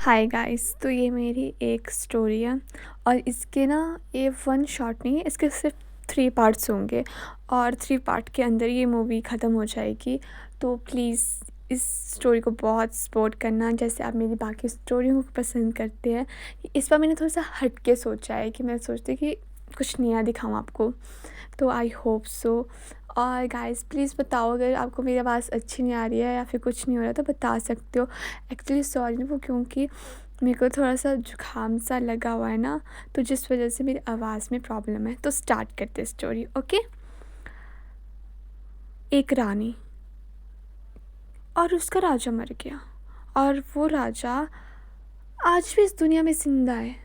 Hi guys. तो ये मेरी एक स्टोरी है और इसके ना ये वन शॉट नहीं है, इसके सिर्फ 3 पार्ट्स होंगे और 3 पार्ट के अंदर ये मूवी ख़त्म हो जाएगी। तो प्लीज़ इस स्टोरी को बहुत सपोर्ट करना, जैसे आप मेरी बाकी स्टोरियों को पसंद करते हैं। इस बार मैंने थोड़ा सा हट के सोचा है कि मैं सोचती कि कुछ नया दिखाऊँ आपको, तो आई होप सो। और गाइस प्लीज़ बताओ अगर आपको मेरी आवाज़ अच्छी नहीं आ रही है या फिर कुछ नहीं हो रहा तो बता सकते हो। एक्चुअली सॉरी वो क्योंकि मेरे को थोड़ा सा जुकाम सा लगा हुआ है ना, तो जिस वजह से मेरी आवाज़ में प्रॉब्लम है। तो स्टार्ट करते स्टोरी। ओके। एक रानी और उसका राजा मर गया और वो राजा आज भी इस दुनिया में जिंदा है।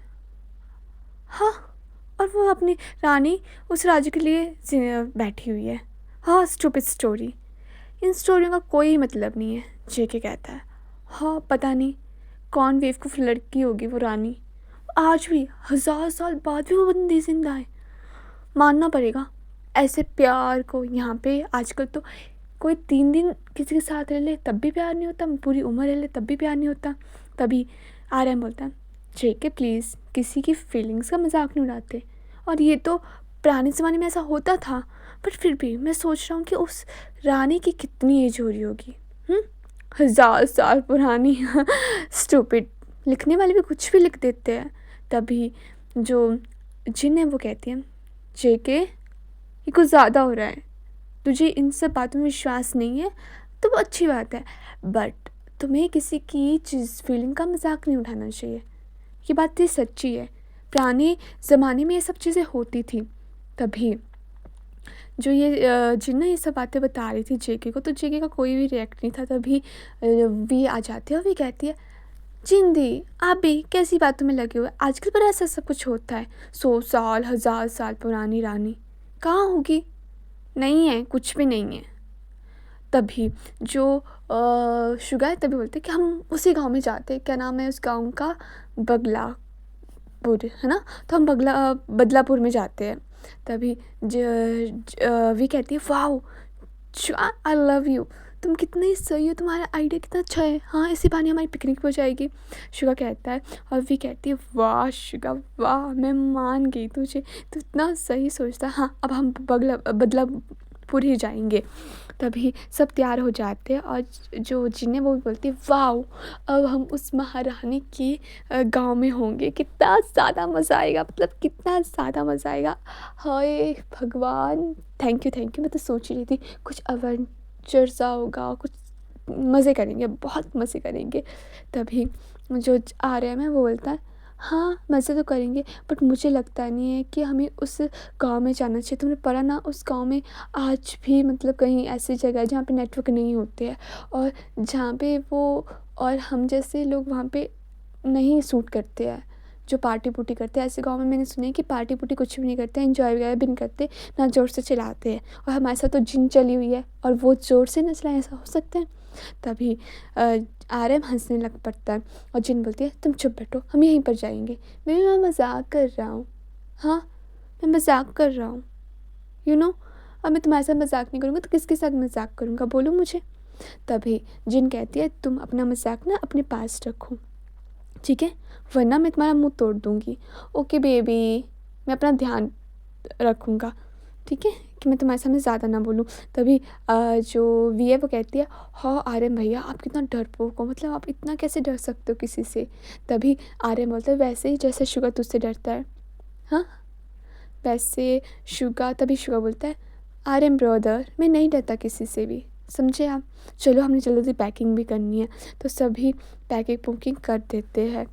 हाँ। और वो अपनी रानी उस राजा के लिए बैठी हुई है। हाँ, स्टूपिड स्टोरी। इन स्टोरियों का कोई मतलब नहीं है, जेके कहता है। हाँ, पता नहीं कौन बेवकूफ़ लड़की होगी वो रानी, आज भी 1000 साल बाद भी वो बंदी जिंदा है। मानना पड़ेगा ऐसे प्यार को। यहाँ पे आजकल तो कोई 3 दिन किसी के साथ रह ले तब भी प्यार नहीं होता, पूरी उम्र रह ले तब भी प्यार नहीं होता। तभी आर्यन बोलता है, जेके प्लीज़ किसी की फीलिंग्स का मजाक नहीं उड़ाते। और ये तो पुराने ज़माने में ऐसा होता था, बट फिर भी मैं सोच रहा हूँ कि उस रानी की कितनी एज हो रही होगी। 1000 साल पुरानी। स्टूपिड। लिखने वाले भी कुछ भी लिख देते हैं। तभी जो जिन है वो कहती है, जेके ये कुछ ज़्यादा हो रहा है, तुझे इन सब बातों में विश्वास नहीं है तो वो अच्छी बात है, बट तुम्हें किसी की चीज़ फीलिंग का मजाक नहीं उठाना चाहिए। ये बात तो सच्ची है, पुराने ज़माने में ये सब चीज़ें होती थी। तभी जो ये जिन ना ये सब बातें बता रही थी जेके को, तो जेके का कोई भी रिएक्ट नहीं था। तभी वी आ जाती है और वी कहती है, जिंदी आप भी कैसी बातों में लगे हुए, आजकल पर ऐसा सब कुछ होता है। 100 साल 1000 साल पुरानी रानी कहाँ होगी? नहीं है, कुछ भी नहीं है। तभी जो शुगा है तभी बोलते कि हम उसी गांव में जाते हैं। क्या नाम है उस गांव का? बगलापुर है ना। तो हम बदलापुर में जाते हैं। तभी वी कहती है, वाओ आई लव यू, तुम कितनी सही हो, तुम्हारा आइडिया कितना अच्छा है। हाँ, इसी बहाने हमारी पिकनिक हो जाएगी। शुगा कहता है और वी कहती है, वाह शुगा वाह, मैं मान गई तुझे, तू इतना सही सोचता है। हाँ, अब हम बदलापुर ही जाएंगे। तभी सब तैयार हो जाते हैं और जो जिन्हें वो भी बोलती है, वाह अब हम उस महारानी की गांव में होंगे, कितना ज़्यादा मज़ा आएगा, मतलब कितना ज़्यादा मज़ा आएगा। हाय भगवान, थैंक यू। मैं तो सोच ही रही थी कुछ एडवेंचर सा होगा, कुछ मज़े करेंगे, बहुत मज़े करेंगे। तभी जो आ रहा है मैं वो बोलता है, हाँ मज़े तो करेंगे, बट मुझे लगता नहीं है कि हमें उस गांव में जाना चाहिए। तुमने पढ़ा ना, उस गांव में आज भी मतलब कहीं ऐसी जगह है जहाँ पे नेटवर्क नहीं होते हैं और जहाँ पे वो और हम जैसे लोग वहाँ पे नहीं सूट करते हैं, जो पार्टी पुर्टी करते हैं। ऐसे गांव में मैंने सुना है कि पार्टी पुर्टी कुछ भी नहीं करते, एंजॉय वगैरह भी नहीं करते, ना ज़ोर से चलाते हैं। और हमारे साथ तो जिन चली हुई है और वो ज़ोर से न चलाए, ऐसा हो सकता है? तभी आर्यन हंसने लग पड़ता है और जिन बोलती है, तुम चुप बैठो, हम यहीं पर जाएंगे। मैं मजाक कर रहा हूँ। हाँ, मैं मजाक कर रहा हूँ, यू नो। अब मैं तुम्हारे साथ मजाक नहीं करूँगा तो किसके साथ मजाक करूँगा, बोलो मुझे। तभी जिन कहती है, तुम अपना मजाक ना अपने पास रखो, ठीक है, वरना मैं तुम्हारा मुंह तोड़ दूँगी। ओके बेबी, मैं अपना ध्यान रखूँगा, ठीक है, कि मैं तुम्हारे सामने ज़्यादा ना बोलूँ। तभी जो वी है वो कहती है, हाँ आर्यन भैया आप कितना डरपोक हो, मतलब आप इतना कैसे डर सकते हो किसी से। तभी आर्यन बोलता है, वैसे ही जैसे शुगा तुझसे डरता है। हाँ, वैसे शुगा। तभी शुगा बोलता है, आर्यन ब्रदर मैं नहीं डरता किसी से भी, समझे आप। चलो हमने जल्दी पैकिंग भी करनी है। तो सभी पैकिंग पुकिंग कर देते हैं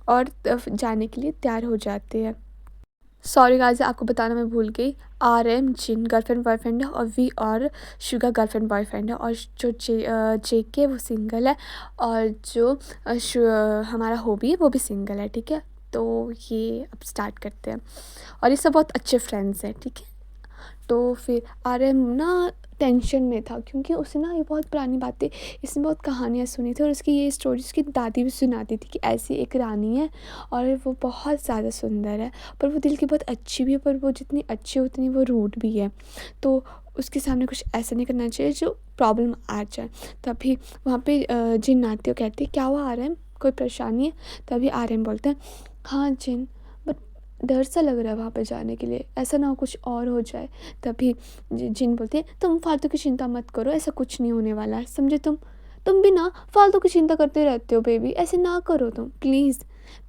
और जाने के लिए तैयार हो जाते हैं। सॉरी गाइस, आपको बताना मैं भूल गई, RM जिन गर्लफ्रेंड बॉयफ्रेंड है और वी और शुगा गर्लफ्रेंड बॉयफ्रेंड है, और जो जेके वो सिंगल है और जो हमारा होबी है वो भी सिंगल है, ठीक है। तो ये अब स्टार्ट करते हैं और ये सब बहुत अच्छे फ्रेंड्स हैं, ठीक है। तो फिर आर्यन ना टेंशन में था क्योंकि उसे ना ये बहुत पुरानी बातें, इसने बहुत कहानियाँ सुनी थी और उसकी ये स्टोरी उसकी दादी भी सुनाती थी कि ऐसी एक रानी है और वो बहुत ज़्यादा सुंदर है, पर वो दिल की बहुत अच्छी भी है, पर वो जितनी अच्छी है उतनी वो रूड भी है। तो उसके सामने कुछ ऐसा नहीं करना चाहिए जो प्रॉब्लम आ जाए। तभी वहाँ पे जिन आती है, कहती है, क्या हुआ आ रहा है? कोई परेशानी है? तभी आर्यन बोलते हैं हाँ जिन, बट डर सा लग रहा है वहाँ पे जाने के लिए, ऐसा ना हो कुछ और हो जाए। तभी जिन बोलती है तुम फालतू की चिंता मत करो, ऐसा कुछ नहीं होने वाला है, समझे? तुम भी ना फालतू की चिंता करते रहते हो बेबी, ऐसे ना करो तुम प्लीज़।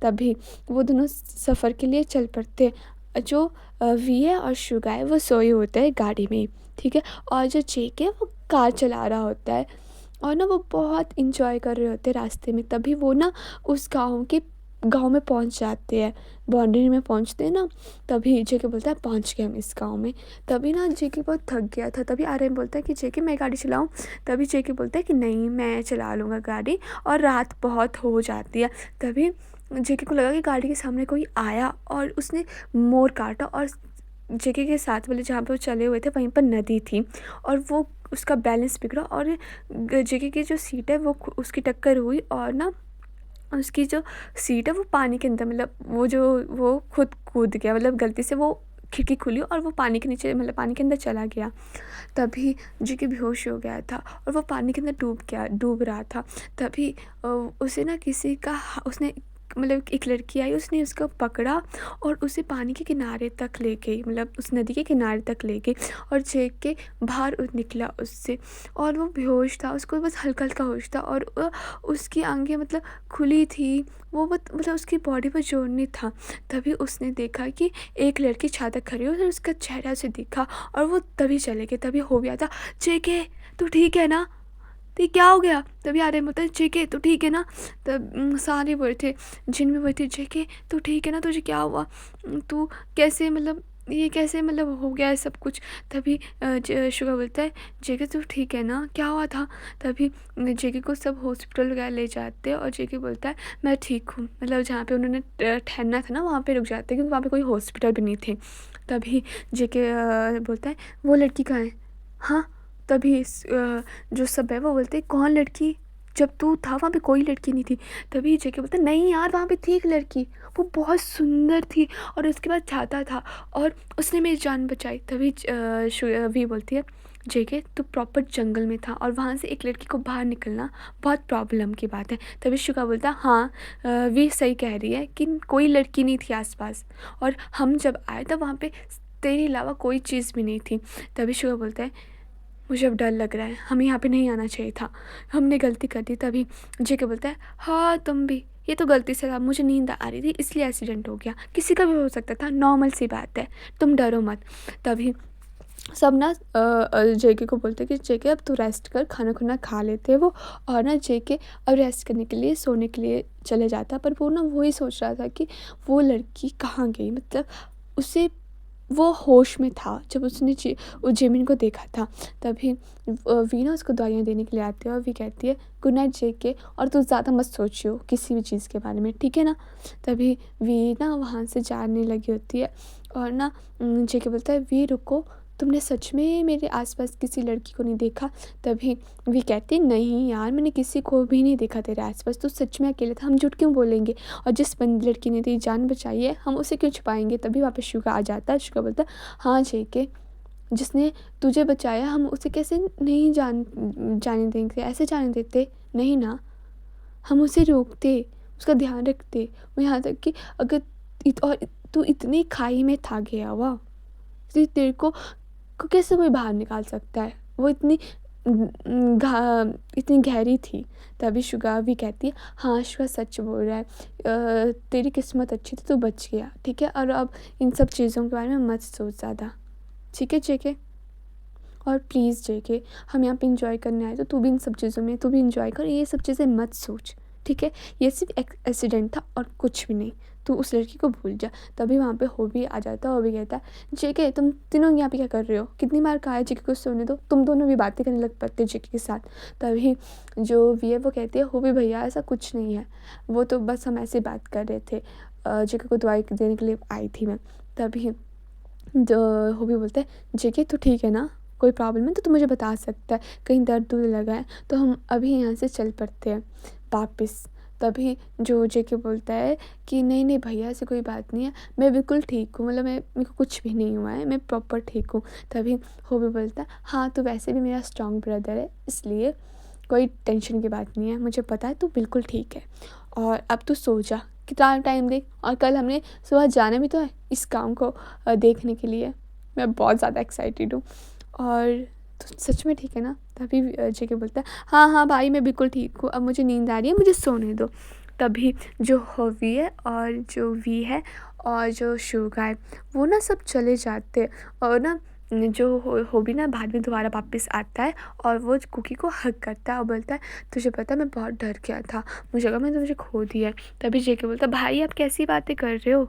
तभी वो दोनों सफ़र के लिए चल पड़ते हैं। जो वी है और शुगा है वो सोए होते हैं गाड़ी में, ठीक है, और जो चेक है वो कार चला रहा होता है और ना वो बहुत इंजॉय कर रहे होते हैं रास्ते में। तभी वो ना उस गांव में पहुंच जाते हैं, बाउंड्री में पहुंचते हैं ना। तभी जेके बोलता है पहुंच गए हम इस गांव में। तभी ना जेके बहुत थक गया था, तभी आर्यन बोलता है कि जेके मैं गाड़ी चलाऊं? तभी जेके बोलता है कि नहीं मैं चला लूँगा गाड़ी, और रात बहुत हो जाती है। तभी जेके को लगा कि गाड़ी के सामने कोई आया और उसने मोड़ काटा, और जेके के साथ वाले जहाँ पे वो चले हुए थे वहीं पर नदी थी, और वो उसका बैलेंस बिगड़ा और जेके की जो सीट है वो उसकी टक्कर हुई, और ना उसकी जो सीट है वो पानी के अंदर, मतलब वो खुद कूद गया, मतलब गलती से वो खिड़की खुली और वो पानी के नीचे, मतलब पानी के अंदर चला गया। तभी जेके बेहोश हो गया था और वो पानी के अंदर डूब रहा था। तभी उसे ना किसी का उसने, मतलब एक लड़की आई, उसने उसको पकड़ा और उसे पानी के किनारे तक ले गई, मतलब उस नदी के किनारे तक ले गई, और जेक के बाहर निकला उससे, और वो बेहोश था, उसको बस हल्का हल्का होश था, और उसकी आंखें मतलब खुली थी, वो मतलब उसकी बॉडी पर जोर नहीं था। तभी उसने देखा कि एक लड़की छत तक खड़ी है और उसका चेहरा उसे दिखा, और वो तभी चले गए। तभी हो गया था जेके तू ठीक है ना? तो ये क्या हो गया? तभी आर्यन बोलता है जेके तू ठीक है ना? तब सारे बैठे, जिन भी बैठे, जेके तू ठीक है ना, तुझे क्या हुआ? तू कैसे, मतलब ये कैसे मतलब हो गया है सब कुछ? तभी शुगा बोलता है जेके तू ठीक है ना, क्या हुआ था? तभी जेके को सब हॉस्पिटल वगैरह ले जाते हैं, और जेके बोलता है मैं ठीक हूँ, मतलब जहाँ पे उन्होंने ठहरना था ना वहाँ पे रुक जाते हैं, क्योंकि वहाँ पे कोई हॉस्पिटल भी नहीं थे। तभी जेके बोलता है वो लड़की कहाँ है? हाँ। तभी जो सब है वो बोलते कौन लड़की? जब तू था वहाँ पे कोई लड़की नहीं थी। तभी जेके बोलता नहीं यार वहाँ पे थी एक लड़की, वो बहुत सुंदर थी, और उसके बाद चाहता था और उसने मेरी जान बचाई। तभी वी बोलती है जेके तू प्रॉपर जंगल में था और वहाँ से एक लड़की को बाहर निकलना बहुत प्रॉब्लम की बात है। तभी शुगा बोलता हाँ वी सही कह रही है कि कोई लड़की नहीं थी आसपास, और हम जब आए तब वहाँ पे तेरे अलावा कोई चीज़ भी नहीं थी। तभी शुगा बोलता है मुझे अब डर लग रहा है, हमें यहाँ पे नहीं आना चाहिए था, हमने गलती कर दी। तभी जेके बोलता है हाँ तुम भी, ये तो गलती से था, मुझे नींद आ रही थी इसलिए एक्सीडेंट हो गया, किसी का भी हो सकता था, नॉर्मल सी बात है, तुम डरो मत। तभी सब ना जेके को बोलते कि जेके अब तू रेस्ट कर, खाना खुना खा लेते हैं वो, और ना जेके अब रेस्ट करने के लिए सोने के लिए चले जाता। पर वो ना वही सोच रहा था कि वो लड़की कहाँ गई, मतलब उसे वो होश में था जब उसने वो जिमिन को देखा था। तभी वी ना उसको दवाइयाँ देने के लिए आती है, और वी कहती है गुड नाइट जेके, और तू ज़्यादा मत सोचियो किसी भी चीज़ के बारे में, ठीक है ना? तभी वी ना वहाँ से जाने लगी होती है, और ना जेके बोलता है वी रुको, तुमने सच में मेरे आसपास किसी लड़की को नहीं देखा? तभी वी कहती नहीं यार मैंने किसी को भी नहीं देखा तेरे आसपास, तू सच में अकेले था, हम झूठ क्यों बोलेंगे, और जिस लड़की ने तेरी जान बचाई है हम उसे क्यों छुपाएंगे? तभी वापस शुगा आ जाता है। शुगा बोलता है हाँ जेके, जिसने तुझे बचाया हम उसे कैसे नहीं जाने देंगे, ऐसे जाने देते नहीं ना, हम उसे रोकते, उसका ध्यान रखते, और यहाँ तक कि अगर और तू इतनी खाई में था गया हुआ, तो तेरे को कैसे कोई बाहर निकाल सकता है, वो इतनी गहरी थी। तभी शुगा भी कहती है हाँ शुगा सच बोल रहा है, तेरी किस्मत अच्छी थी, तू बच गया, ठीक है, और अब इन सब चीज़ों के बारे में मत सोच ज़्यादा, ठीक है जेके? और प्लीज़ जेके हम यहाँ पे इंजॉय करने आए, तो तू भी इन सब चीज़ों में तू भी इंजॉय कर, ये सब चीज़ें मत सोच, ठीक है? ये सिर्फ एक एक्सीडेंट था और कुछ भी नहीं, तू उस लड़की को भूल जा। तभी वहाँ पे होबी आ जाता है, होबी कहता है जेके तुम तीनों यहाँ पे क्या कर रहे हो, कितनी बार कहा है जेके को सोने दो, तुम दोनों भी बातें करने लग पड़ते जेके के साथ। तभी जो वी है वो कहती है होबी भैया ऐसा कुछ नहीं है, वो तो बस हम ऐसे बात कर रहे थे, जेके को दवाई देने के लिए आई थी मैं। तभी जो होबी बोलते हैं जेके तू ठीक है ना, कोई प्रॉब्लम है तो तू मुझे बता सकता है, कहीं दर्द दूर लगा है तो हम अभी यहाँ से चल पड़ते हैं वापस। तभी जो जेके बोलता है कि नहीं नहीं भैया ऐसी कोई बात नहीं है, मैं बिल्कुल ठीक हूँ, मतलब मेरे को कुछ भी नहीं हुआ है, मैं प्रॉपर ठीक हूँ। तभी होबी बोलता है हाँ तो वैसे भी मेरा स्ट्रॉन्ग ब्रदर है, इसलिए कोई टेंशन की बात नहीं है, मुझे पता है तू बिल्कुल ठीक है। और अब तू सो जा, कितना टाइम देख, और कल हमने सुबह जाना भी तो है इस काम को देखने के लिए। मैं बहुत ज़्यादा एक्साइटेड हूँ। और तो सच में ठीक है ना? तभी जेके बोलता है हाँ हाँ भाई मैं बिल्कुल ठीक हूँ, अब मुझे नींद आ रही है, मुझे सोने दो। तभी जो होवी है और जो वी है और जो शुगा है वो ना सब चले जाते हैं। और ना जो होबी ना बाद में दोबारा वापस आता है और वो कुकी को हग करता है और बोलता है तुझे पता है मैं बहुत डर गया था, मुझे लगा मैंने तुझे खो दिया है। तभी जेके बोलता है भाई आप कैसी बातें कर रहे हो,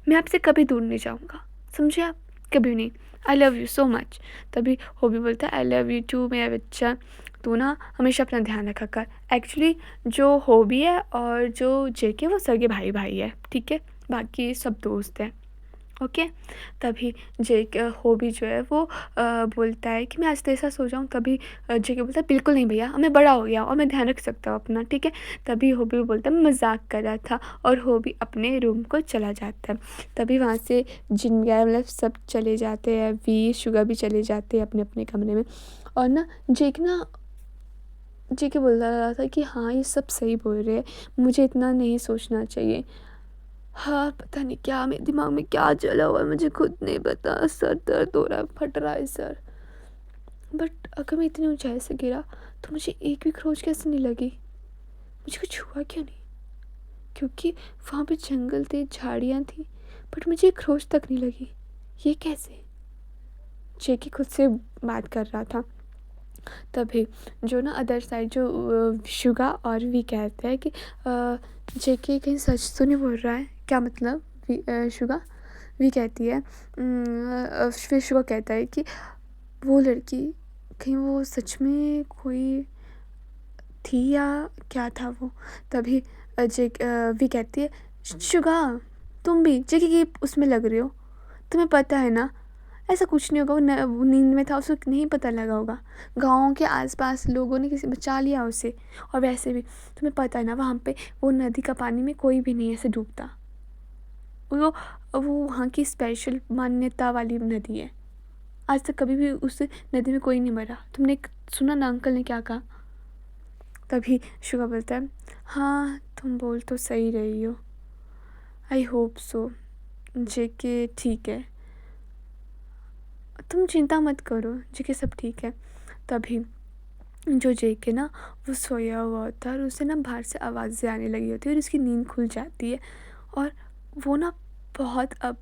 मैं आपसे कभी दूर नहीं जाऊँगा, समझे आप, कभी नहीं। I love you so much. तभी होबी बोलता है आई लव यू टू मेरा बच्चा, तू ना हमेशा अपना ध्यान रखा कर। एक्चुअली जो होबी है और जो जेके वो सगे भाई भाई है, ठीक है, बाकी सब दोस्त हैं। ओके। तभी जेके होबी जो है वो बोलता है कि मैं आज तेरे साथ सो जाऊँ। तभी जेके बोलता है बिल्कुल नहीं भैया, मैं बड़ा हो गया और मैं ध्यान रख सकता हूँ अपना, ठीक है। तभी होबी बोलता है मैं मजाक कर रहा था, और होबी अपने रूम को चला जाता है। तभी वहाँ से जिन वगैरह मतलब सब चले जाते हैं, वी शुगर भी चले जाते हैं अपने अपने कमरे में। और ना जेके बोल रहा था कि हाँ ये सब सही बोल रहे हैं, मुझे इतना नहीं सोचना चाहिए। हाँ पता नहीं क्या मेरे दिमाग में क्या चला हुआ है, मुझे खुद नहीं पता, सर दर्द हो रहा है, फट रहा है सर। बट अगर मैं इतनी ऊंचाई से गिरा तो मुझे एक भी खरोच कैसे नहीं लगी, मुझे कुछ हुआ क्यों नहीं? क्योंकि वहाँ पे जंगल थे, झाड़ियाँ थी, बट मुझे एक खरोच तक नहीं लगी, ये कैसे? जेकी खुद से बात कर रहा था। तभी जो ना अदर साइड जो शुगा और वी कहते हैं कि जेके कहीं सच तो नहीं बोल रहा है, क्या मतलब? शुगा वी कहती है फिर शुगा कहता है कि वो लड़की कहीं वो सच में कोई थी या क्या था वो। तभी वी कहती है शुगा तुम भी जेके की उसमें लग रही हो, तुम्हें पता है ना ऐसा कुछ नहीं होगा, वो नींद में था, उसे नहीं पता लगा होगा, गाँव के आसपास लोगों ने किसी बचा लिया उसे। और वैसे भी तुम्हें पता है ना वहाँ पे वो नदी का पानी में कोई भी नहीं ऐसे डूबता, वो वहाँ की स्पेशल मान्यता वाली नदी है, आज तक कभी भी उस नदी में कोई नहीं मरा। तुमने सुना ना अंकल ने क्या कहा? तभी शुगा बोलता है हाँ तुम बोल तो सही रही हो, आई होप सो जेके ठीक है, तुम चिंता मत करो जेके सब ठीक है। तभी जो जेके ना वो सोया हुआ होता है और उसे ना बाहर से आवाज़ें आने लगी होती है और उसकी नींद खुल जाती है। और वो ना बहुत अब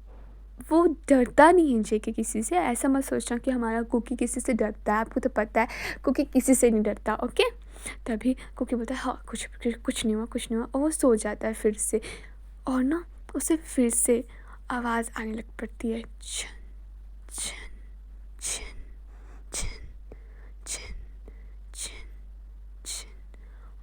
वो डरता नहीं है जेके किसी से, ऐसा मत सोचना कि हमारा कुकी किसी से डरता है, आपको तो पता है कुकी किसी से नहीं डरता, ओके। तभी कुकी बोलता है हाँ कुछ नहीं हुआ कुछ नहीं हुआ, और वो सो जाता है फिर से। और ना उसे फिर से आवाज़ आने लग पड़ती है, छन छन छन छन छन छन छन।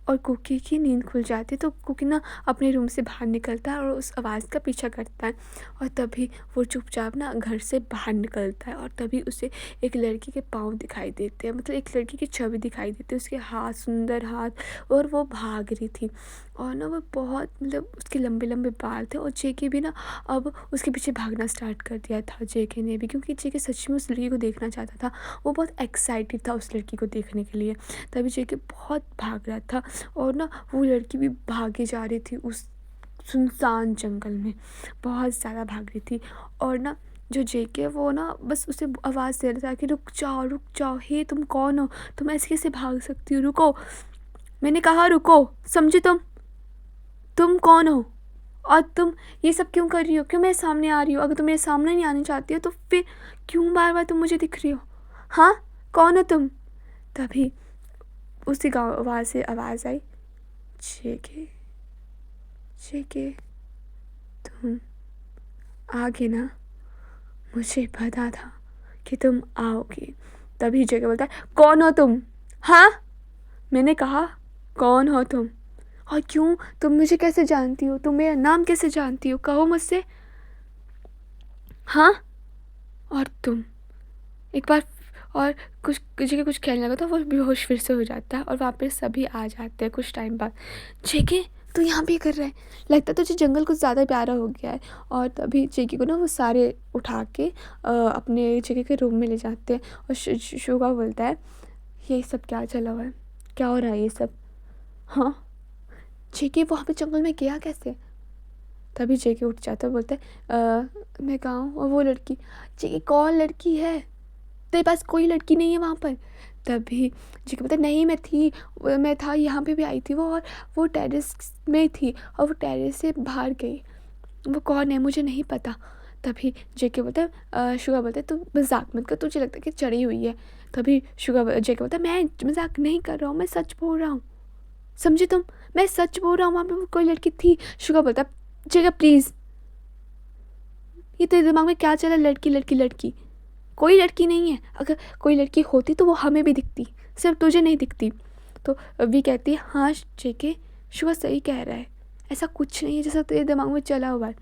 और कुकी की नींद खुल जाती है तो कुकी ना अपने रूम से बाहर निकलता है और उस आवाज़ का पीछा करता है। और तभी वो चुपचाप ना घर से बाहर निकलता है और तभी उसे एक लड़की के पाँव दिखाई देते हैं, मतलब एक लड़की की छवि दिखाई देती है, उसके हाथ सुंदर हाथ, और वो भाग रही थी। और ना वो बहुत मतलब उसके लंबे लंबे बाल थे, और जेके भी ना अब उसके पीछे भागना स्टार्ट कर दिया था जेके ने भी, क्योंकि जेके सच में उस लड़की को देखना चाहता था, वो बहुत एक्साइटेड था उस लड़की को देखने के लिए। तभी जेके बहुत भाग रहा था और ना वो लड़की भी भागे जा रही थी उस सुनसान जंगल में, बहुत ज़्यादा भाग रही थी। और ना जो जेके वो ना बस उसे आवाज़ दे रहा था कि रुक जाओ, हे तुम कौन हो, तुम ऐसे कैसे भाग सकती हो, रुको, मैंने कहा रुको, समझे तुम कौन हो, और तुम ये सब क्यों कर रही हो, क्यों मेरे सामने आ रही हो, अगर तुम मेरे सामने नहीं आना चाहती हो तो फिर क्यों बार बार तुम मुझे दिख रही हो, हाँ कौन हो तुम? तभी उसी गाँव आवाज़ से आवाज़ आई, जेके जेके तुम आगे ना, मुझे पता था कि तुम आओगे। तभी जेके बोलता है कौन हो तुम, हाँ मैंने कहा कौन हो तुम, और क्यों, तुम मुझे कैसे जानती हो, तुम मेरा नाम कैसे जानती हो, कहो मुझसे, हाँ, और तुम एक बार, और कुछ जेके कुछ कहने लगा तो वो बेहोश फिर से हो जाता है और वहाँ पे सभी आ जाते हैं कुछ टाइम बाद। जेके तू यहाँ भी कर रहा है, लगता है तुझे जंगल कुछ ज़्यादा प्यारा हो गया है। और तभी जेके को ना वो सारे उठा के अपने जेके के रूम में ले जाते हैं और शुगा बोलता है ये सब क्या चला हुआ है, क्या हो रहा है ये सब, हाँ जेके वहाँ पे जंगल में गया कैसे? तभी जेके उठ जाता है, बोलता है मैं कहाँ हूँ? और वो लड़की, जेके कौन लड़की है? तेरे पास कोई लड़की नहीं है वहाँ पर? तभी जेके बोलता है नहीं मैं था, यहाँ पे भी आई थी वो, और वो टेरेस में थी और वो टेरेस से बाहर गई। वो कौन है मुझे नहीं पता। तभी जेके बोलता है शुगा बोलता है तू मजाक मत कर, तुझे लगता है कि चढ़ी हुई है। तभी जेके बोलता है मैं मजाक नहीं कर रहा हूँ, मैं सच बोल रहा हूँ, समझे तुम? मैं सच बोल रहा हूँ, वहाँ पे वो कोई लड़की थी। शुगा बोलता है जेके प्लीज़, ये तेरे दिमाग में क्या चला? लड़की लड़की लड़की, कोई लड़की नहीं है। अगर कोई लड़की होती तो वो हमें भी दिखती, सिर्फ तुझे नहीं दिखती। तो वी कहती है हाँ जेके, शुगा सही कह रहा है, ऐसा कुछ नहीं है जैसा तेरे दिमाग में चला हुआ है।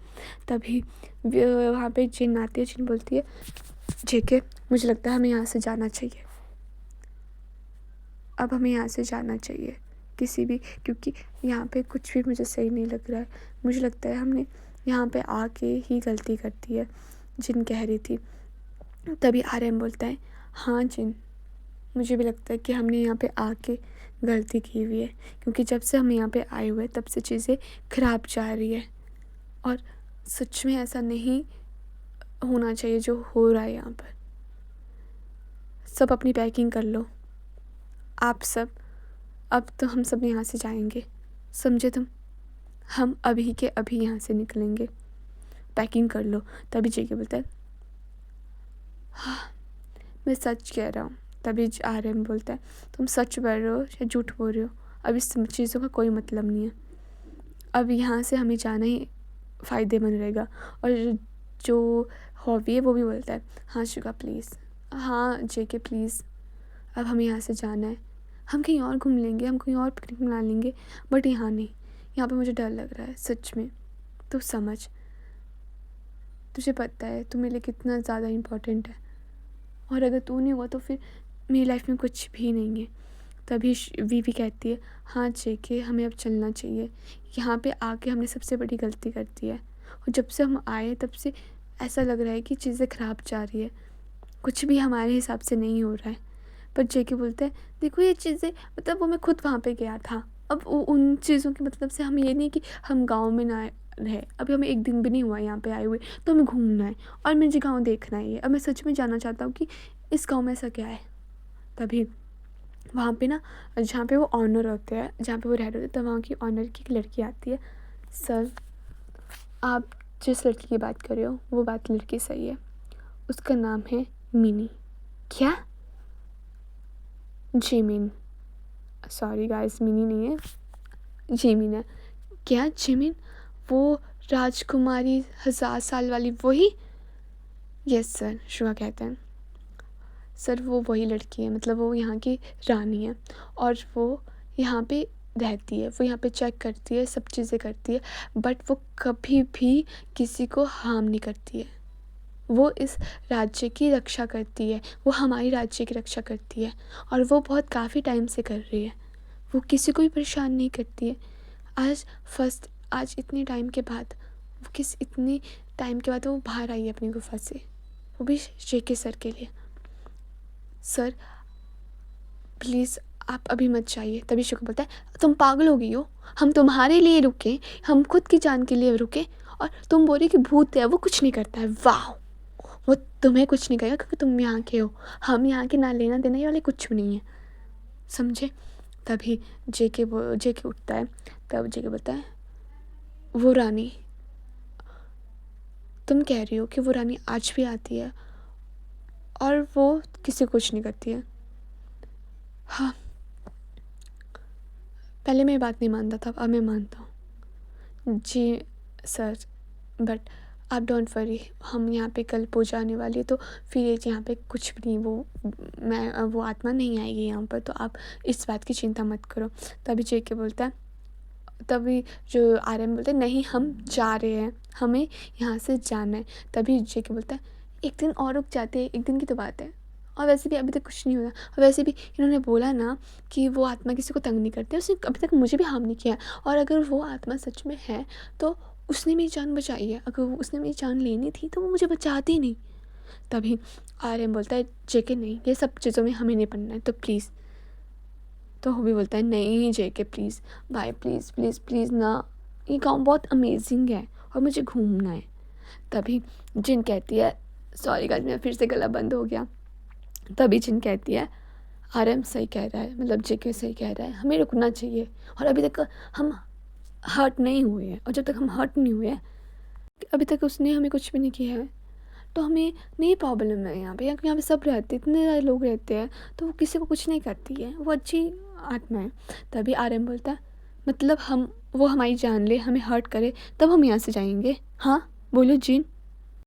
तभी वहाँ पे जिन आती है, जिन बोलती है जेके मुझे लगता है हमें यहाँ से जाना चाहिए, अब हमें यहाँ से जाना चाहिए किसी भी, क्योंकि यहाँ पे कुछ भी मुझे सही नहीं लग रहा है। मुझे लगता है हमने यहाँ पे आके ही गलती कर दी है, जिन कह रही थी। तभी आर्यन बोलता है हाँ जिन, मुझे भी लगता है कि हमने यहाँ पे आके गलती की हुई है, क्योंकि जब से हम यहाँ पे आए हुए तब से चीज़ें ख़राब जा रही है, और सच में ऐसा नहीं होना चाहिए जो हो रहा है यहाँ पर। सब अपनी पैकिंग कर लो, आप सब, अब तो हम सब यहाँ से जाएंगे, समझे तुम? हम अभी के अभी यहाँ से निकलेंगे, पैकिंग कर लो। तभी जेके बोलता है हाँ मैं सच कह रहा हूँ। तभी आर्यन बोलता है तुम सच बोल रहे हो या झूठ बोल रहे हो, अब इस चीज़ों का कोई मतलब नहीं है, अब यहाँ से हमें जाना ही फ़ायदेमंद रहेगा। और जो हॉबी है वो भी बोलता है हाँ शुगा प्लीज़, हाँ जेके प्लीज़, अब हमें यहाँ से जाना है, हम कहीं और घूम लेंगे, हम कहीं और पिकनिक मना लेंगे, बट यहाँ नहीं, यहाँ पे मुझे डर लग रहा है सच में। तो समझ, तुझे पता है तू मेरे लिए कितना ज़्यादा इम्पोर्टेंट है, और अगर तू नहीं हुआ तो फिर मेरी लाइफ में कुछ भी नहीं है। तभी वीवी कहती है हाँ जेके हमें अब चलना चाहिए, यहाँ पे आके हमने सबसे बड़ी गलती कर दी है, और जब से हम आए तब से ऐसा लग रहा है कि चीज़ें ख़राब जा रही है, कुछ भी हमारे हिसाब से नहीं हो रहा है। पर जेके बोलते हैं देखो ये चीज़ें, मतलब वो मैं खुद वहाँ पे गया था, अब उन चीज़ों के मतलब से हम ये नहीं कि हम गांव में ना रहे, अभी हमें एक दिन भी नहीं हुआ यहाँ पे आए हुए, तो हमें घूमना है और मुझे गांव देखना है, अब मैं सच में जानना चाहता हूँ कि इस गांव में ऐसा क्या है। तभी वहाँ पे ना, जहाँ पे वो ऑनर होते हैं, जहाँ पे वो रह रहे होते हैं, तो वहाँ की ऑनर की एक लड़की आती है। सर आप जिस लड़की की बात कर रहे हो वो बात लड़की सही है, उसका नाम है मिनी। क्या? जिमिन, सॉरी गाइस मिनी नहीं है, जिमिन है। क्या जिमिन? वो राजकुमारी 1000 साल वाली वही? यस सर, शुआ कहते हैं। सर वो वही लड़की है, मतलब वो यहाँ की रानी है, और वो यहाँ पे रहती है, वो यहाँ पे चेक करती है, सब चीज़ें करती है, बट वो कभी भी किसी को हार्म नहीं करती है। वो इस राज्य की रक्षा करती है, वो हमारी राज्य की रक्षा करती है, और वो बहुत काफ़ी टाइम से कर रही है। वो किसी को भी परेशान नहीं करती है। आज इतने टाइम के बाद, इतने टाइम के बाद वो बाहर आई है अपनी गुफा से, वो भी जेके सर के लिए। सर प्लीज़ आप अभी मत जाइए। तभी शुक्र बोलता है तुम पागल हो गई हो, हम तुम्हारे लिए रुके, हम खुद की जान के लिए रुके, और तुम बोल रही कि भूत है, वो कुछ नहीं करता है। वाह, वो तुम्हें कुछ नहीं करेगा क्योंकि तुम यहाँ के हो, हम यहाँ के ना लेना देना वाले कुछ भी नहीं है, समझे? तभी जेके उठता है। तब जेके बोलता है वो रानी, तुम कह रही हो कि वो रानी आज भी आती है और वो किसी को कुछ नहीं करती है? हाँ, पहले मैं ये बात नहीं मानता था, अब मैं मानता हूँ जी सर, बट आप डोंट वरी, हम यहाँ पे कल पूजा आने वाली है, तो फिर ये यहाँ पे कुछ भी नहीं, वो आत्मा नहीं आएगी यहाँ पर, तो आप इस बात की चिंता मत करो। तभी जेके बोलता है, तभी जो आर्यन बोलते हैं नहीं हम जा रहे हैं, हमें यहाँ से जाना है। तभी जेके बोलता है एक दिन और रुक जाते हैं, एक दिन की तो बात है, और वैसे भी अभी तक कुछ नहीं हुआ, और वैसे भी इन्होंने बोला ना कि वो आत्मा किसी को तंग नहीं करती, उसने अभी तक मुझे भी हार्म नहीं किया, और अगर वो आत्मा सच में है तो उसने मेरी जान बचाई है, अगर उसने मेरी जान लेनी थी तो वो मुझे बचाती नहीं। तभी आर्यन बोलता है जेके नहीं, ये सब चीज़ों में हमें नहीं पढ़ना है, तो प्लीज़ तो वो भी बोलता है नहीं जेके प्लीज़, भाई प्लीज़ प्लीज़ प्लीज़ ना, ये गाँव बहुत अमेजिंग है और मुझे घूमना है। तभी जिन कहती है, सॉरी गाइस मेरा फिर से गला बंद हो गया। तभी जिन कहती है आरएम सही कह रहा है, मतलब जेके सही कह रहा है, हमें रुकना चाहिए और अभी तक हम हर्ट नहीं हुए हैं, और जब तक हम हर्ट नहीं हुए हैं, अभी तक उसने हमें कुछ भी नहीं किया है, तो हमें नहीं प्रॉब्लम है यहाँ पे। यहाँ पे सब रहते हैं, इतने सारे लोग रहते हैं, तो वो किसी को कुछ नहीं करती है, वो अच्छी आत्मा है। तभी आरएम बोलता है मतलब वो हमारी जान ले, हमें हर्ट करे, तब हम यहाँ से जाएंगे। हाँ बोलो जिन,